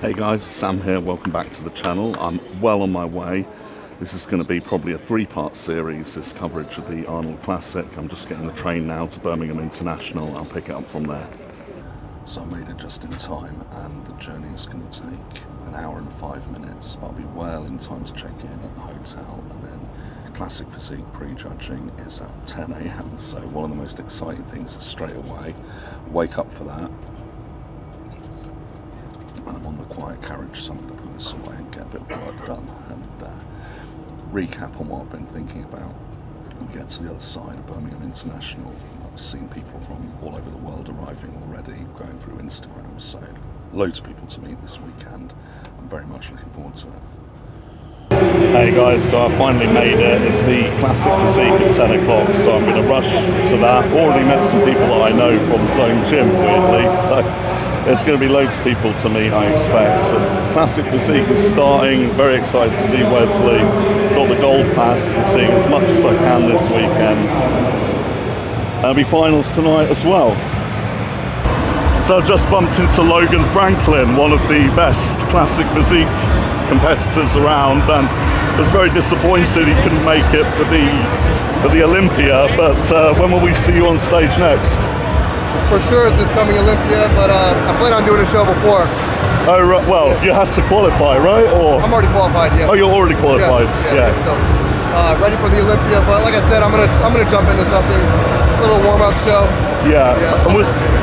Hey guys, Sam here, welcome back to the channel. I'm well on my way. This is going to be probably a three-part series, this coverage of the Arnold Classic. I'm just getting the train now to Birmingham International. I'll pick it up from there. So I made it just in time, and the journey is going to take an hour and 5 minutes, but I'll be well in time to check in at the hotel, and then Classic Physique Prejudging is at 10 AM, so one of the most exciting things is straight away wake up for that. I'm on the quiet carriage, so I'm going to put this away and get a bit of work done and recap on what I've been thinking about and get to the other side of Birmingham International. I've seen people from all over the world arriving already, going through Instagram, so loads of people to meet this weekend. I'm very much looking forward to it. Hey guys, so I finally made it. It's the Classic Physique at 10 o'clock, so I'm going to rush to that. Already met some people that I know from Zone Gym, weirdly, so there's going to be loads of people to meet, I expect. So Classic Physique is starting. Very excited to see Wesley. Got the gold pass. I'm seeing as much as I can this weekend. There'll be finals tonight as well. So I've just bumped into Logan Franklin, one of the best Classic Physique competitors around, and was very disappointed he couldn't make it for the Olympia. But when will we see you on stage next? For sure this coming Olympia, but I plan on doing a show before. Oh, right. Well, yeah. You had to qualify, right? Or I'm already qualified, yeah. Oh, you're already qualified, yeah. So, ready for the Olympia, but like I said, I'm gonna jump into something, a little warm-up show. Yeah. And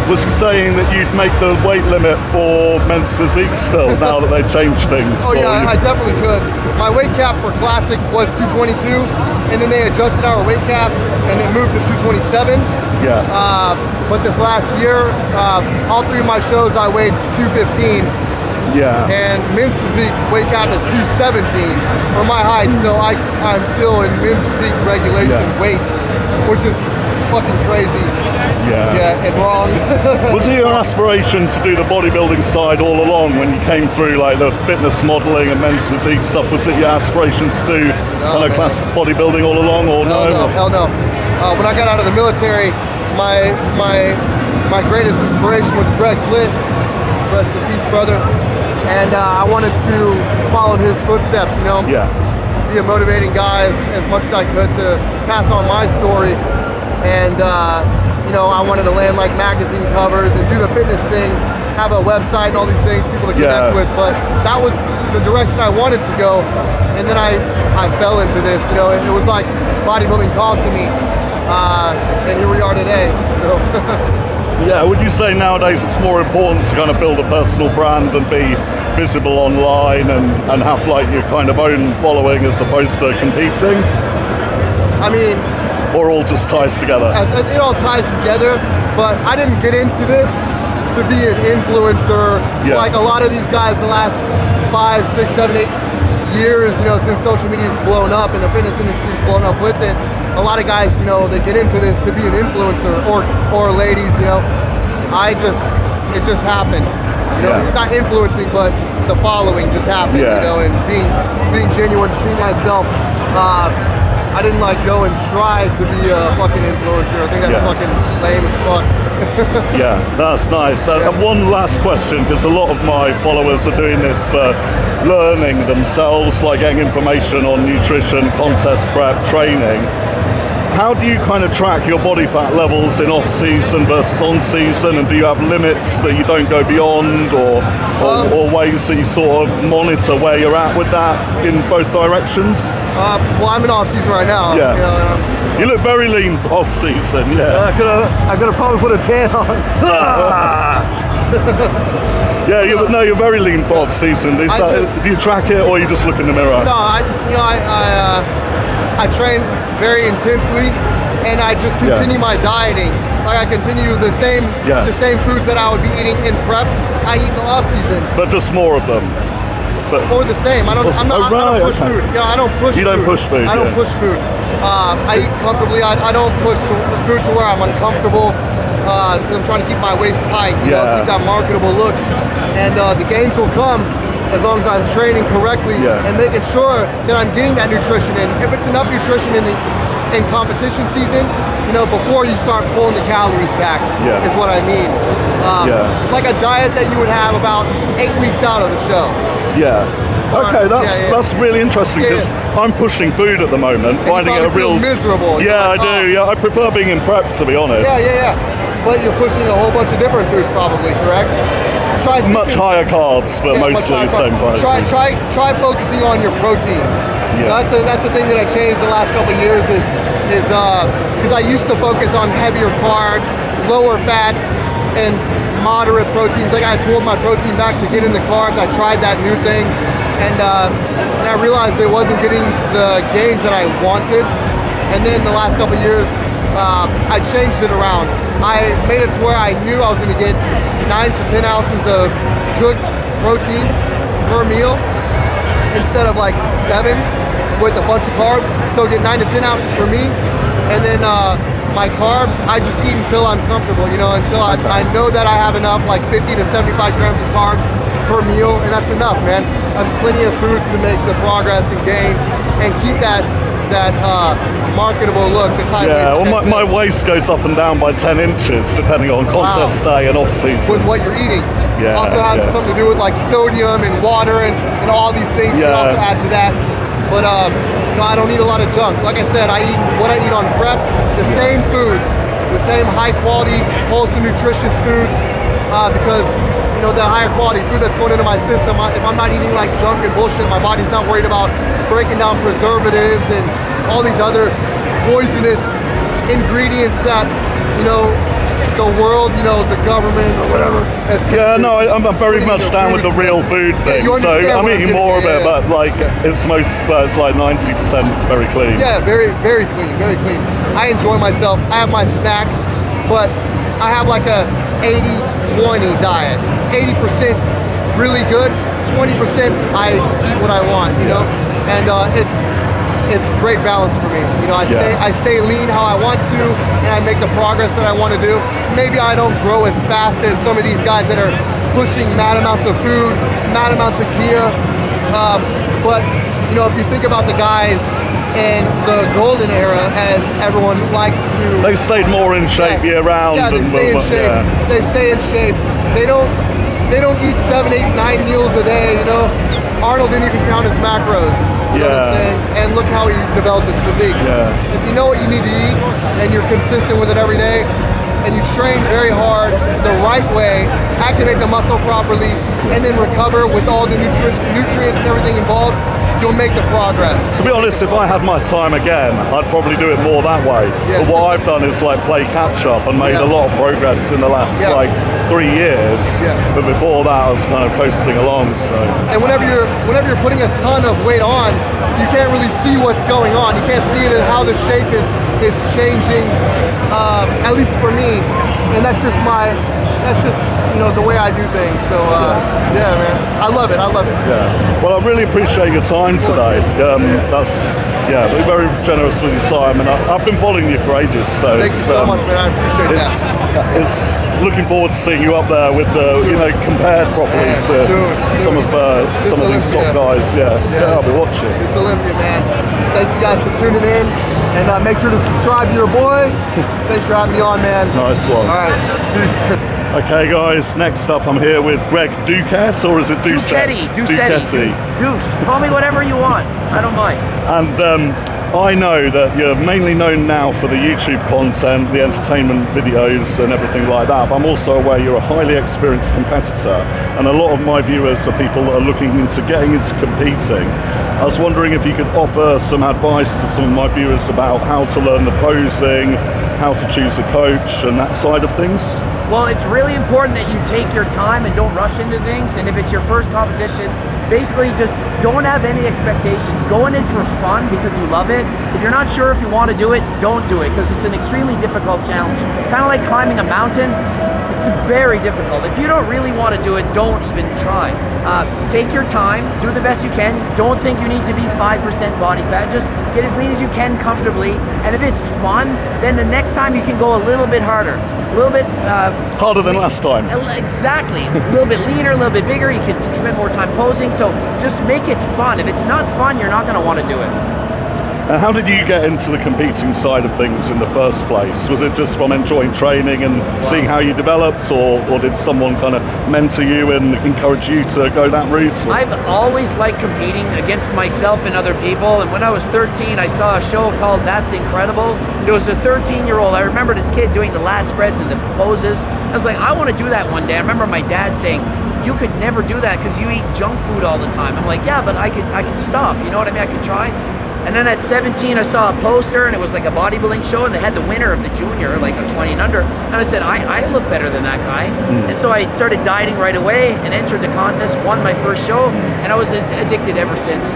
was he saying that you'd make the weight limit for men's physique still, now that they've changed things? Oh yeah, I definitely could. My weight cap for Classic was 222, and then they adjusted our weight cap, and it moved to 227. Yeah. But this last year, all three of my shows I weighed 215. Yeah. And men's physique weight cap is 217 for my height, so I'm still in men's physique regulation weights, which is fucking crazy. Yeah, and wrong. Was it your aspiration to do the bodybuilding side all along when you came through, like the fitness modeling and men's physique stuff? Was it your aspiration to do classic bodybuilding all along, or no? Hell no. When I got out of the military, my greatest inspiration was Greg Doucette, rest in peace, brother. And I wanted to follow in his footsteps, you know? Yeah. Be a motivating guy as much as I could to pass on my story. And, you know, I wanted to land like magazine covers and do the fitness thing, have a website and all these things, people to connect with. But that was the direction I wanted to go. And then I fell into this, you know, it was like bodybuilding called to me. And here we are today, so. Yeah, would you say nowadays it's more important to kind of build a personal brand and be visible online and have like your kind of own following as opposed to competing? I mean, or all just ties together? It all ties together, but I didn't get into this to be an influencer. Like a lot of these guys the last 5, 6, 7, 8 years, you know, since social media has blown up and the fitness industry's blown up with it. A lot of guys, you know, they get into this to be an influencer, or ladies, you know. It just happened. You know, not influencing, but the following just happened, you know, and being genuine, just being myself. I didn't like go and try to be a fucking influencer. I think that's fucking lame as fuck. Yeah, that's nice. And one last question, because a lot of my followers are doing this for learning themselves, like getting information on nutrition, contest prep, training. How do you kind of track your body fat levels in off-season versus on-season, and do you have limits that you don't go beyond, or ways that you sort of monitor where you're at with that in both directions? Well, I'm in off-season right now. Yeah. You look very lean off-season, I'm gonna probably put a tan on. Yeah, you're very lean for off-season. Do you track it, or you just look in the mirror? No, I train very intensely, and I just continue my dieting. Like I continue the same foods that I would be eating in prep. I eat in the off season. But just more of them. Or the same. I don't push food. You know, I don't push. You don't push food. I don't push food. I eat comfortably. I don't push food to where I'm uncomfortable. I'm trying to keep my waist tight. You know, keep that marketable look, and the gains will come as long as I'm training correctly and making sure that I'm getting that nutrition in. If it's enough nutrition in in competition season, you know, before you start pulling the calories back, is what I mean. Like a diet that you would have about 8 weeks out of the show. Okay, that's really interesting, because I'm pushing food at the moment, and finding it a real miserable. I do. Yeah, I prefer being in prep, to be honest. But you're pushing a whole bunch of different foods, probably, correct? Much higher carbs, but mostly the same price. Try focusing on your proteins. That's the thing that I changed the last couple of years is because I used to focus on heavier carbs, lower fats, and moderate proteins. Like I pulled my protein back to get in the carbs. I tried that new thing, and I realized it wasn't getting the gains that I wanted. And then the last couple of years, I changed it around. I made it to where I knew I was going to get 9 to 10 ounces of good protein per meal instead of like 7 with a bunch of carbs. So get 9 to 10 ounces for me, and then my carbs, I just eat until I'm comfortable, you know, until I know that I have enough, like 50 to 75 grams of carbs per meal, and that's enough, man. That's plenty of food to make the progress and gains and keep that marketable look. My waist goes up and down by 10 inches depending on contest day and off season. With what you're eating. Also has something to do with like sodium and water and all these things can also add to that. But no, I don't eat a lot of junk. Like I said, I eat what I eat on prep, the same foods, the same high quality, wholesome, nutritious foods, because you know, the higher quality food that's going into my system, if I'm not eating like junk and bullshit, my body's not worried about breaking down preservatives and all these other poisonous ingredients that, you know, the world, you know, the government or whatever. I'm very much down with the real food thing. So I'm eating more of it, but like it's like 90% very clean. Yeah, very, very clean, very clean. I enjoy myself. I have my snacks, but I have like a 80-20 diet. 80% really good, 20% I eat what I want, you know, and it's great balance for me. You know, I stay lean how I want to, and I make the progress that I want to do. Maybe I don't grow as fast as some of these guys that are pushing mad amounts of food, mad amounts of gear. But you know, if you think about the guys in the golden era, as everyone likes to, they stayed more in shape year round. Yeah, they stay in shape. They stay in shape. They don't eat 7, 8, 9 meals a day. You know, Arnold didn't even count his macros. You know what I'm saying? And look how he developed his physique. If you know what you need to eat and you're consistent with it every day, and you train very hard the right way, activate the muscle properly, and then recover with all the nutrients and everything involved, you'll make the progress. To be honest, if I had my time again, I'd probably do it more that way. But what I've done is like play catch up and made a lot of progress in the last like 3 years. But before that, I was kind of coasting along. So. And whenever you're putting a ton of weight on, you can't really see what's going on. You can't see how the shape is changing. At least for me, and that's just you know, the way I do things. So yeah, man, I love it. Well, I really appreciate your time today. That's we're very generous with your time, and I've been following you for ages. So thank you so much, man. I appreciate that. It's looking forward to seeing you up there with the you know, compared properly to some of these top guys. I'll be watching. It's Olympia, man. Thank you guys for tuning in, and make sure to subscribe to your boy. Thanks for having me on, man. Nice one. All right, peace. Okay, guys, next up I'm here with Greg Doucette, or is it Doucette? Doucette. Deuce. Call me whatever you want. I don't mind. And I know that you're mainly known now for the YouTube content, the entertainment videos and everything like that, but I'm also aware you're a highly experienced competitor, and a lot of my viewers are people that are looking into getting into competing. I was wondering if you could offer some advice to some of my viewers about how to learn the posing, how to choose a coach and that side of things. Well, it's really important that you take your time and don't rush into things, and if it's your first competition, basically just don't have any expectations. Go in it for fun because you love it. If you're not sure if you want to do it, don't do it, because it's an extremely difficult challenge. Kind of like climbing a mountain. It's very difficult. If you don't really want to do it, don't even try. Take your time, do the best you can. Don't think you need to be 5% body fat. Just get as lean as you can comfortably. And if it's fun, then the next time you can go a little bit harder. A little bit harder than last time. Exactly. A little bit leaner, a little bit bigger. You can spend more time posing. So just make it fun. If it's not fun, you're not going to want to do it. And how did you get into the competing side of things in the first place? Was it just from enjoying training and seeing how you developed, or did someone kind of mentor you and encourage you to go that route? I've always liked competing against myself and other people, and when I was 13 I saw a show called That's Incredible. It was a 13-year-old. I remember this kid doing the lat spreads and the poses. I was like, I want to do that one day. I remember my dad saying, you could never do that because you eat junk food all the time. I'm like, yeah, but I could stop, you know what I mean? I could try. And then at 17 I saw a poster and it was like a bodybuilding show and they had the winner of the junior, like a 20 and under, and I said, I look better than that guy. And so I started dieting right away and entered the contest, won my first show, and I was addicted ever since.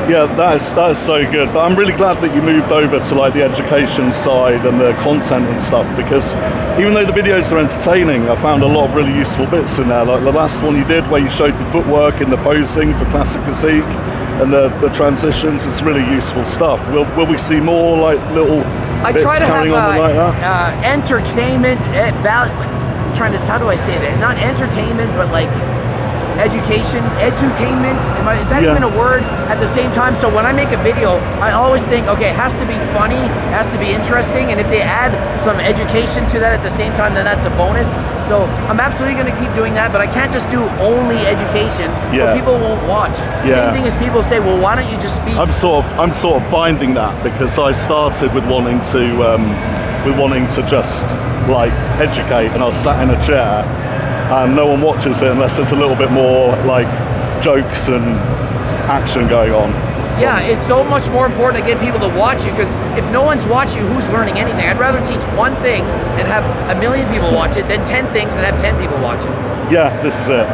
Yeah, that is so good. But I'm really glad that you moved over to like the education side and the content and stuff, because even though the videos are entertaining, I found a lot of really useful bits in there. Like the last one you did where you showed the footwork and the posing for classic physique and the transitions. It's really useful stuff. Will we see more like little bits carrying on like that? Entertainment, how do I say that? Not entertainment, but like edutainment. Is that even a word at the same time? So when I make a video, I always think, okay, it has to be funny, it has to be interesting, and if they add some education to that at the same time, then that's a bonus. So I'm absolutely going to keep doing that, but I can't just do only education, or people won't watch. Same thing as people say, well, why don't you just speak? I'm sort of finding that, because I started with wanting to just like educate, and I was sat in a chair and no one watches it unless there's a little bit more like jokes and action going on. Yeah, it's so much more important to get people to watch you, because if no one's watching you, who's learning anything? I'd rather teach one thing and have 1 million people watch it than 10 things and have 10 people watch it. Yeah, this is it.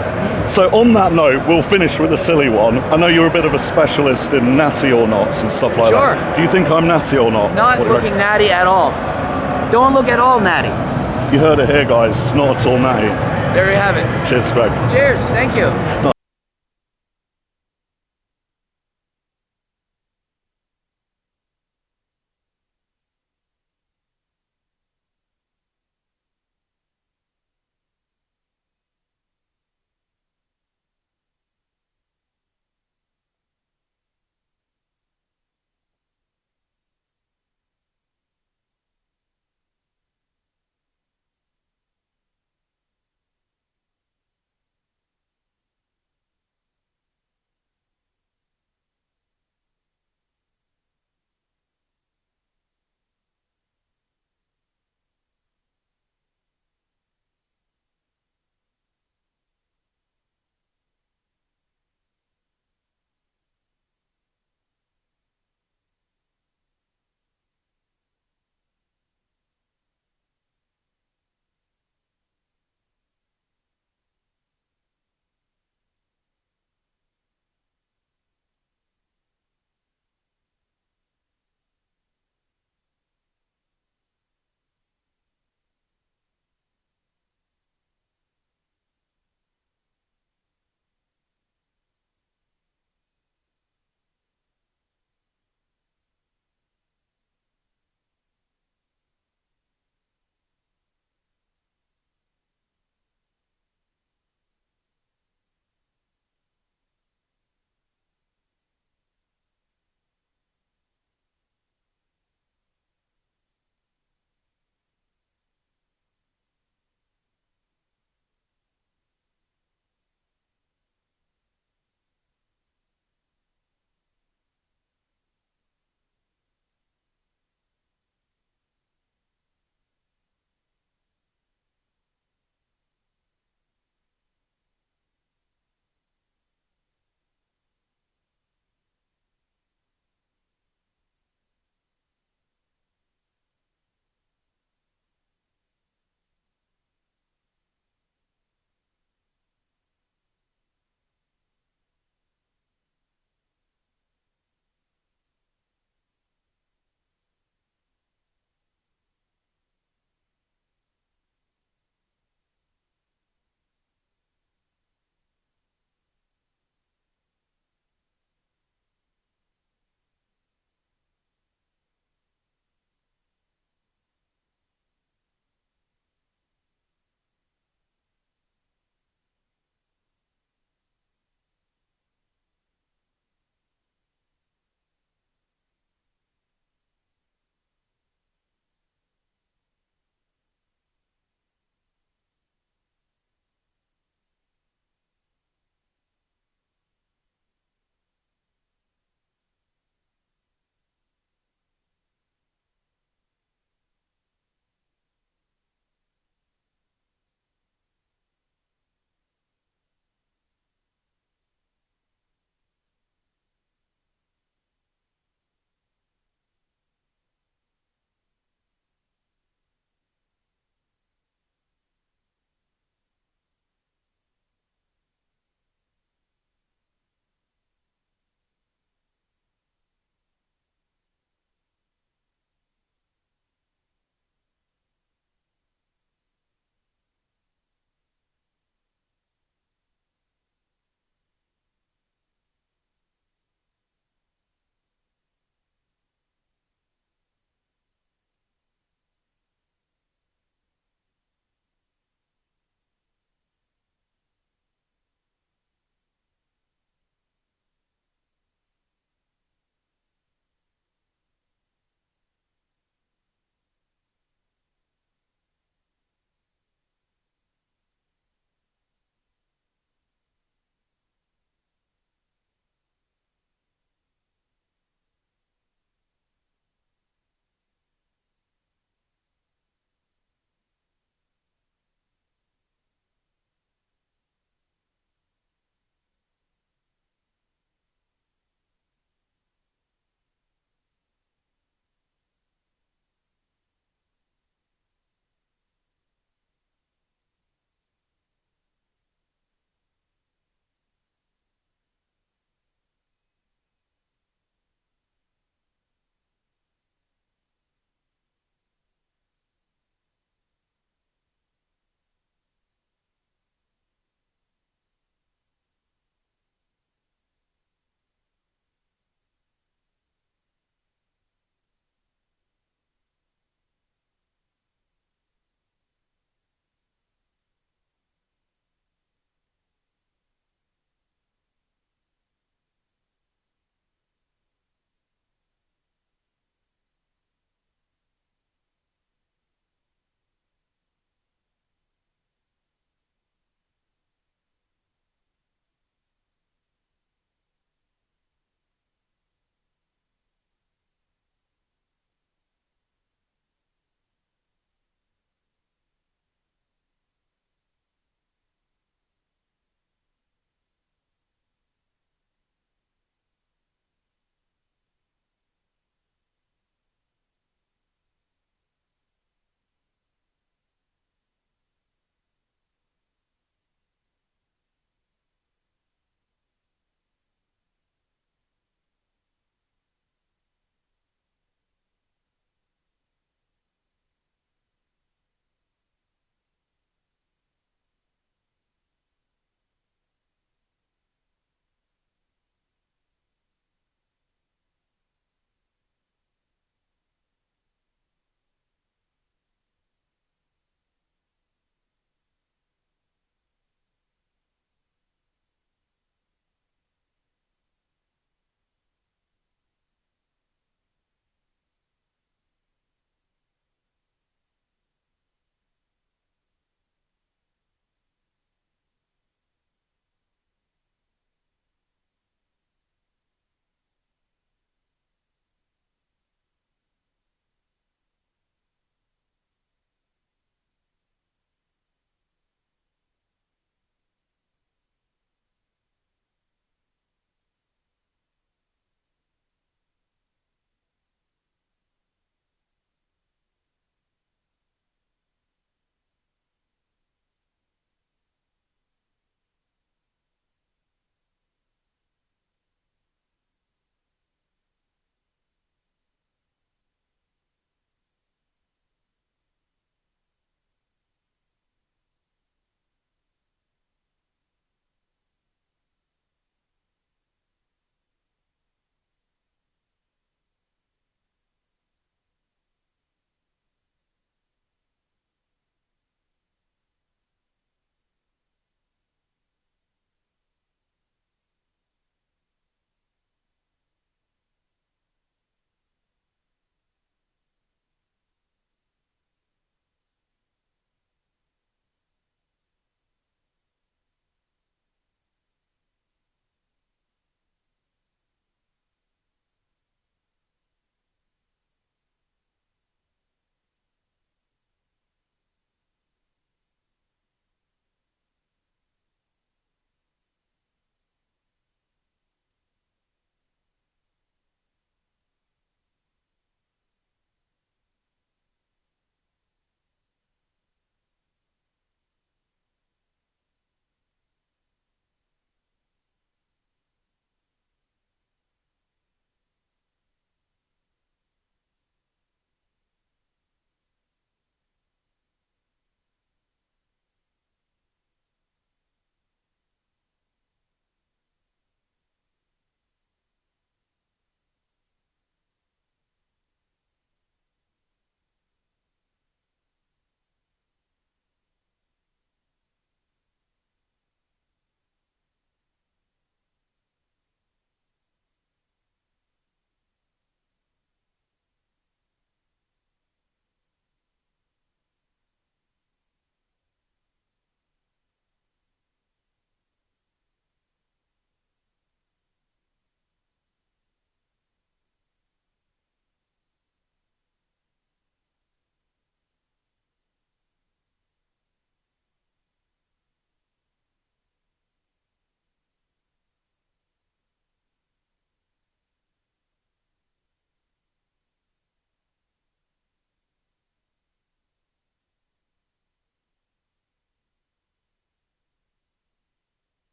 So on that note, we'll finish with a silly one. I know you're a bit of a specialist in natty or nots and stuff like that. Do you think I'm natty or not? Not looking natty at all. Don't look at all natty. You heard it here, guys. Not at all natty. There you have it. Cheers, Greg. Cheers. Thank you. No.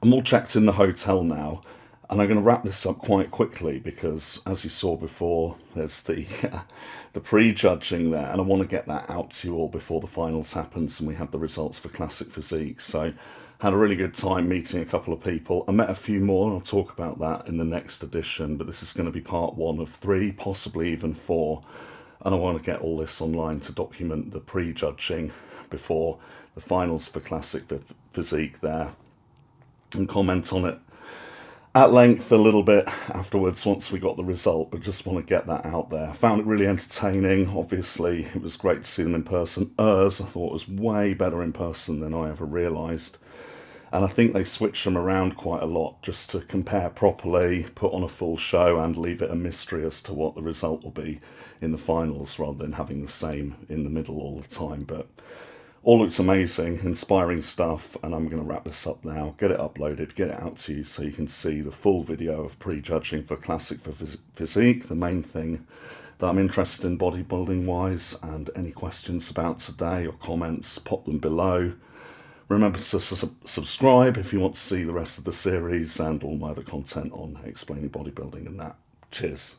I'm all checked in the hotel now, and I'm going to wrap this up quite quickly because, as you saw before, there's the the prejudging there, and I want to get that out to you all before the finals happens and we have the results for Classic Physique. So had a really good time meeting a couple of people. I met a few more, and I'll talk about that in the next edition, but this is going to be part 1 of 3, possibly even 4. And I want to get all this online to document the prejudging before the finals for Classic Physique there, and comment on it at length a little bit afterwards once we got the result, but just want to get that out there. I found it really entertaining. Obviously, it was great to see them in person. Urs, I thought, was way better in person than I ever realised. And I think they switched them around quite a lot just to compare properly, put on a full show, and leave it a mystery as to what the result will be in the finals, rather than having the same in the middle all the time. But all looks amazing, inspiring stuff, and I'm going to wrap this up now, get it uploaded, get it out to you so you can see the full video of prejudging for Classic for Physique, the main thing that I'm interested in bodybuilding wise. And any questions about today or comments, pop them below. Remember to subscribe if you want to see the rest of the series and all my other content on explaining bodybuilding and that. Cheers.